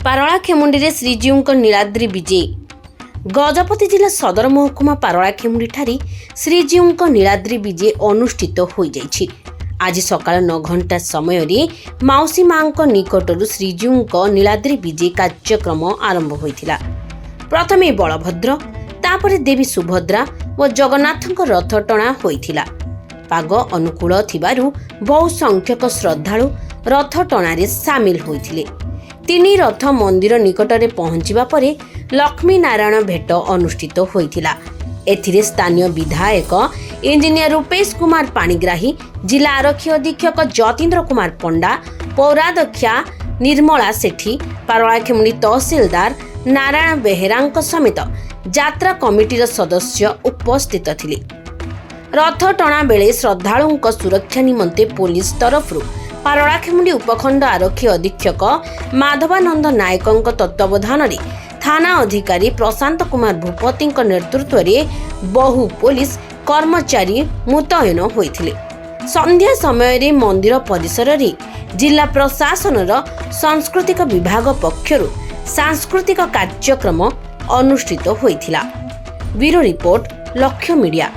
ପାରଳାଖେମୁଣ୍ଡି ଶ୍ରୀଜୀଉଙ୍କ ନୀଳାଦ୍ରି ବିଜେ। ଗଜପତି ଜିଲ୍ଲା ସଦର ମହକୁମା ପାରଳାଖେମୁଣ୍ଡି ଠାରେ ଶ୍ରୀଜୀଉଙ୍କ ନୀଳାଦ୍ରି ବିଜେ ଅନୁଷ୍ଠିତ ହୋଇଯାଇଛି। ଆଜି ସକାଳ 9 ଘଣ୍ଟା ସମୟରେ ମାଉସୀ ମାଙ୍କ ନିକଟରୁ ଶ୍ରୀଜୀଉଙ୍କ ନୀଳାଦ୍ରି ବିଜେ କାର୍ଯ୍ୟକ୍ରମ ଆରମ୍ଭ ହୋଇଥିଲା। ପ୍ରଥମେ ବଳଭଦ୍ର, ତାପରେ ଦେବୀ ସୁଭଦ୍ରା ଓ ଜଗନ୍ନାଥଙ୍କ ରଥ ଟଣା ହୋଇଥିଲା। ପାଗ ଅନୁକୂଳ ଥିବାରୁ ବହୁ ସଂଖ୍ୟକ ଶ୍ରଦ୍ଧାଳୁ ରଥ ଟଣାରେ ସାମିଲ ହୋଇଥିଲେ। ତିନି ରଥ ମନ୍ଦିର ନିକଟରେ ପହଞ୍ଚିବା ପରେ ଲକ୍ଷ୍ମୀ ନାରାୟଣ ଭେଟ ଅନୁଷ୍ଠିତ ହୋଇଥିଲା। ଏଥିରେ ସ୍ଥାନୀୟ ବିଧାୟକ ଇଞ୍ଜିନିୟର ରୂପେଶ କୁମାର ପାଣିଗ୍ରାହୀ, ଜିଲ୍ଲା ଆରକ୍ଷୀ ଅଧୀକ୍ଷକ ଯତୀନ୍ଦ୍ର କୁମାର ପଣ୍ଡା, ପୌରାଧ୍ୟକ୍ଷା ନିର୍ମଳା ସେଠୀ, ପାରଳାଖେମୁଣ୍ଡି ତହସିଲଦାର ନାରାୟଣ ବେହେରାଙ୍କ ସମେତ ଯାତ୍ରା କମିଟିର ସଦସ୍ୟ ଉପସ୍ଥିତ ଥିଲେ। ରଥ ଟଣା ବେଳେ ଶ୍ରଦ୍ଧାଳୁଙ୍କ ସୁରକ୍ଷା ନିମନ୍ତେ ପୋଲିସ ତରଫରୁ ପାରଳାଖେମୁଣ୍ଡି ଉପଖଣ୍ଡ ଆରକ୍ଷୀ ଅଧୀକ୍ଷକ ମାଧବାନନ୍ଦ ନାୟକଙ୍କ ତତ୍ତ୍ୱାବଧାନରେ ଥାନା ଅଧିକାରୀ ପ୍ରଶାନ୍ତ କୁମାର ଭୂପତିଙ୍କ ନେତୃତ୍ୱରେ ବହୁ ପୋଲିସ କର୍ମଚାରୀ ମୁତୟନ ହୋଇଥିଲେ। ସନ୍ଧ୍ୟା ସମୟରେ ମନ୍ଦିର ପରିସରରେ ଜିଲ୍ଲା ପ୍ରଶାସନର ସାଂସ୍କୃତିକ ବିଭାଗ ପକ୍ଷରୁ ସାଂସ୍କୃତିକ କାର୍ଯ୍ୟକ୍ରମ ଅନୁଷ୍ଠିତ ହୋଇଥିଲା। ବ୍ୟୁରୋ ରିପୋର୍ଟ, ଲକ୍ଷ୍ୟ ମିଡିଆ।